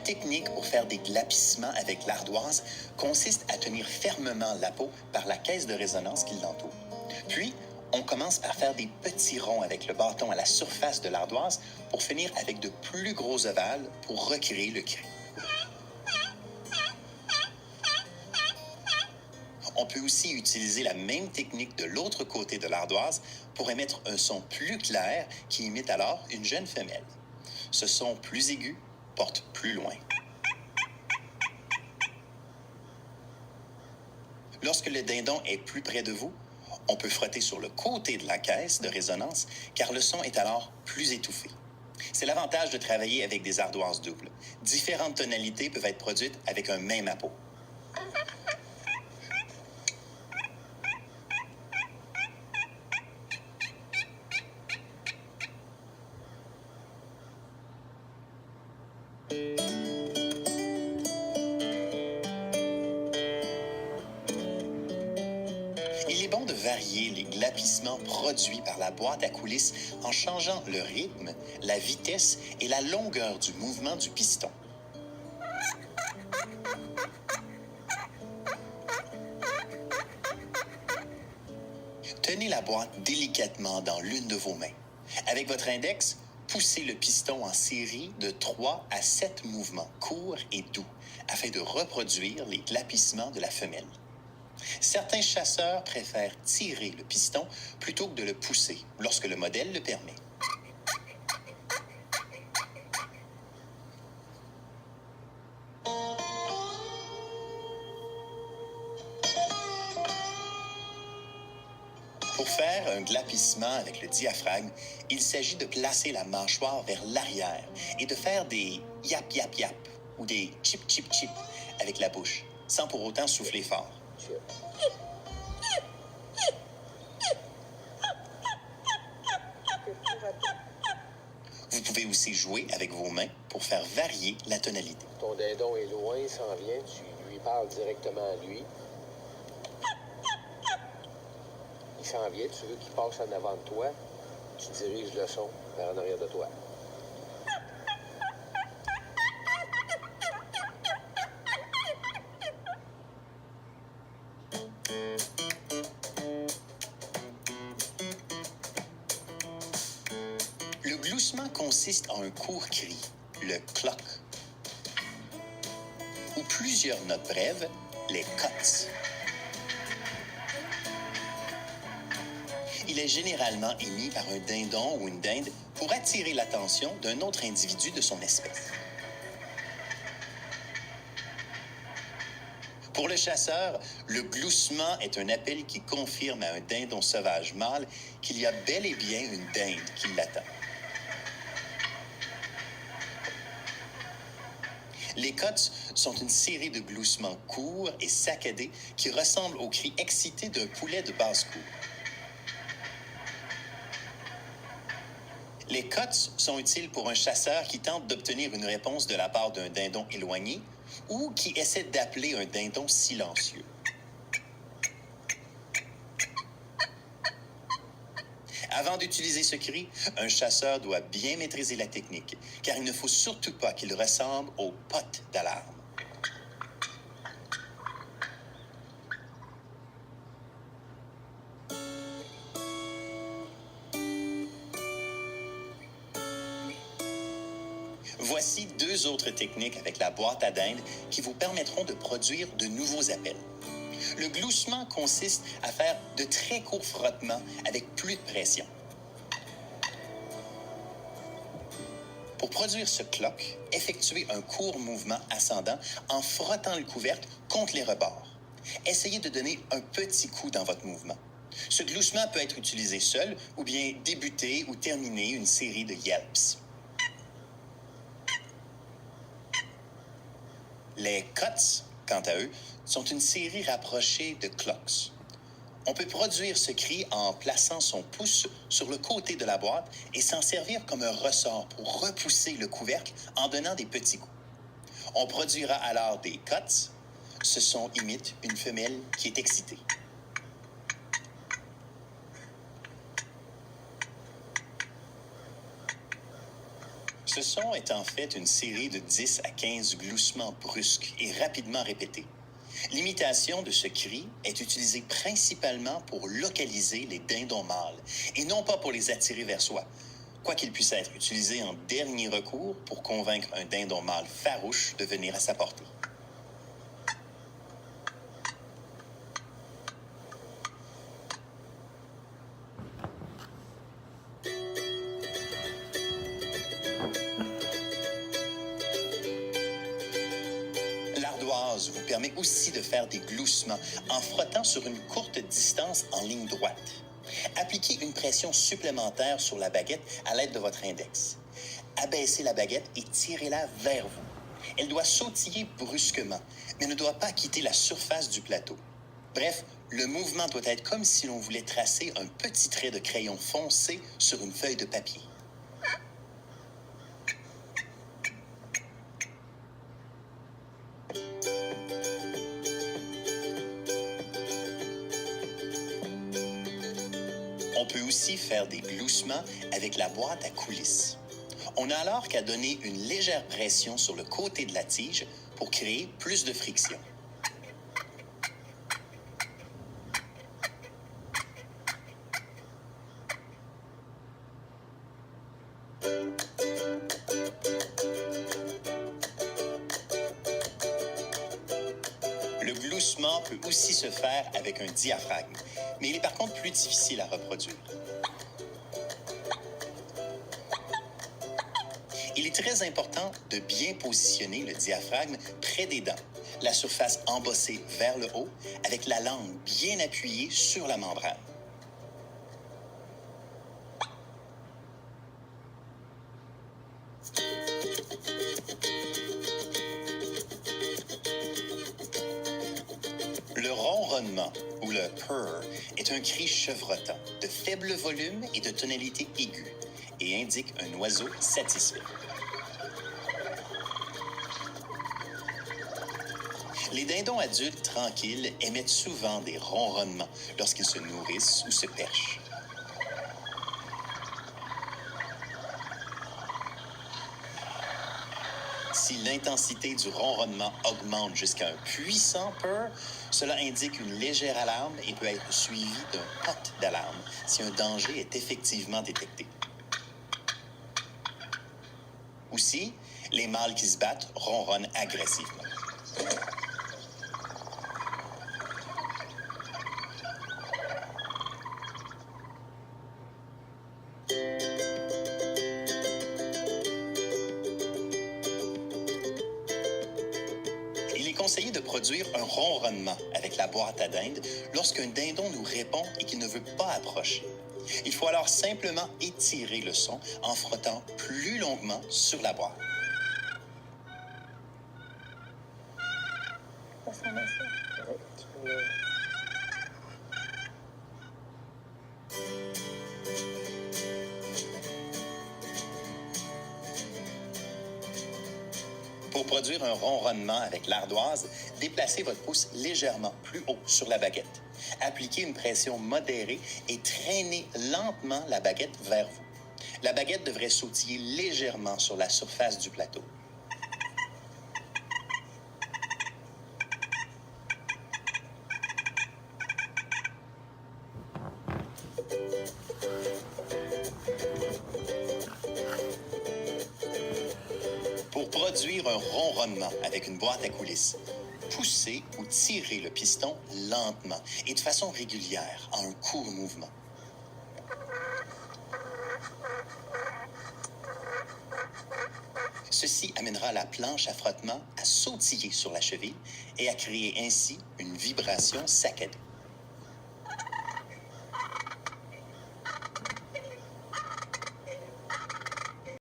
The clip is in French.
technique pour faire des glapissements avec l'ardoise consiste à tenir fermement la peau par la caisse de résonance qui l'entoure. Puis, on commence par faire des petits ronds avec le bâton à la surface de l'ardoise pour finir avec de plus gros ovales pour recréer le cri. On peut aussi utiliser la même technique de l'autre côté de l'ardoise pour émettre un son plus clair qui imite alors une jeune femelle. Ce son plus aigu porte plus loin. Lorsque le dindon est plus près de vous, on peut frotter sur le côté de la caisse de résonance car le son est alors plus étouffé. C'est l'avantage de travailler avec des ardoises doubles. Différentes tonalités peuvent être produites avec un même appôt. Il est bon de varier les glapissements produits par la boîte à coulisses en changeant le rythme, la vitesse et la longueur du mouvement du piston. Tenez la boîte délicatement dans l'une de vos mains. Avec votre index, poussez le piston en série de 3 à 7 mouvements courts et doux afin de reproduire les glapissements de la femelle. Certains chasseurs préfèrent tirer le piston plutôt que de le pousser lorsque le modèle le permet. Pour faire un glapissement avec le diaphragme, il s'agit de placer la mâchoire vers l'arrière et de faire des yap yap yap ou des chip chip chip avec la bouche, sans pour autant souffler fort. Vous pouvez aussi jouer avec vos mains pour faire varier la tonalité. Ton dindon est loin, il s'en vient, tu lui parles directement à lui. Il s'en vient, tu veux qu'il passe en avant de toi, tu diriges le son vers en arrière de toi. Le gloussement consiste en un court cri, le cloc, ou plusieurs notes brèves, les cuts. Il est généralement émis par un dindon ou une dinde pour attirer l'attention d'un autre individu de son espèce. Pour le chasseur, le gloussement est un appel qui confirme à un dindon sauvage mâle qu'il y a bel et bien une dinde qui l'attend. Les cuts sont une série de gloussements courts et saccadés qui ressemblent aux cris excités d'un poulet de basse-cour. Les cuts sont utiles pour un chasseur qui tente d'obtenir une réponse de la part d'un dindon éloigné ou qui essaie d'appeler un dindon silencieux. Avant d'utiliser ce cri, un chasseur doit bien maîtriser la technique, car il ne faut surtout pas qu'il ressemble au pot d'alarme. Voici 2 autres techniques avec la boîte à dinde qui vous permettront de produire de nouveaux appels. Le gloussement consiste à faire de très courts frottements avec plus de pression. Pour produire ce cloc, effectuez un court mouvement ascendant en frottant le couvercle contre les rebords. Essayez de donner un petit coup dans votre mouvement. Ce gloussement peut être utilisé seul ou bien débuter ou terminer une série de yelps. Les cuts, quant à eux, sont une série rapprochée de clocks. On peut produire ce cri en plaçant son pouce sur le côté de la boîte et s'en servir comme un ressort pour repousser le couvercle en donnant des petits coups. On produira alors des cuts. Ce son imite une femelle qui est excitée. Ce son est en fait une série de 10 à 15 gloussements brusques et rapidement répétés. L'imitation de ce cri est utilisée principalement pour localiser les dindons mâles et non pas pour les attirer vers soi, quoiqu'il puisse être utilisé en dernier recours pour convaincre un dindon mâle farouche de venir à sa portée. L'ardoise vous permet aussi de faire des gloussements en frottant sur une courte distance en ligne droite. Appliquez une pression supplémentaire sur la baguette à l'aide de votre index. Abaissez la baguette et tirez-la vers vous. Elle doit sautiller brusquement, mais ne doit pas quitter la surface du plateau. Bref, le mouvement doit être comme si l'on voulait tracer un petit trait de crayon foncé sur une feuille de papier. On peut aussi faire des gloussements avec la boîte à coulisses. On n'a alors qu'à donner une légère pression sur le côté de la tige pour créer plus de friction. Le gloussement peut aussi se faire avec un diaphragme, mais il est par contre plus difficile à reproduire. Il est très important de bien positionner le diaphragme près des dents, la surface embossée vers le haut, avec la langue bien appuyée sur la membrane. Le ronronnement, ou le purr, est un cri chevrotant, de faible volume et de tonalité aiguë, et indique un oiseau satisfait. Les dindons adultes tranquilles émettent souvent des ronronnements lorsqu'ils se nourrissent ou se perchent. Si l'intensité du ronronnement augmente jusqu'à un puissant purr, cela indique une légère alarme et peut être suivi d'un pot d'alarme si un danger est effectivement détecté. Aussi, les mâles qui se battent ronronnent agressivement. Il est conseillé de produire un ronronnement avec la boîte à dinde lorsqu'un dindon nous répond et qu'il ne veut pas approcher. Il faut alors simplement étirer le son en frottant plus longuement sur la boîte. Pour produire un ronronnement avec l'ardoise, déplacez votre pouce légèrement plus haut sur la baguette. Appliquez une pression modérée et traînez lentement la baguette vers vous. La baguette devrait sautiller légèrement sur la surface du plateau. Pour produire un ronronnement avec une boîte à coulisses, poussez ou tirez le piston lentement et de façon régulière en un court mouvement. Ceci amènera la planche à frottement à sautiller sur la cheville et à créer ainsi une vibration saccadée.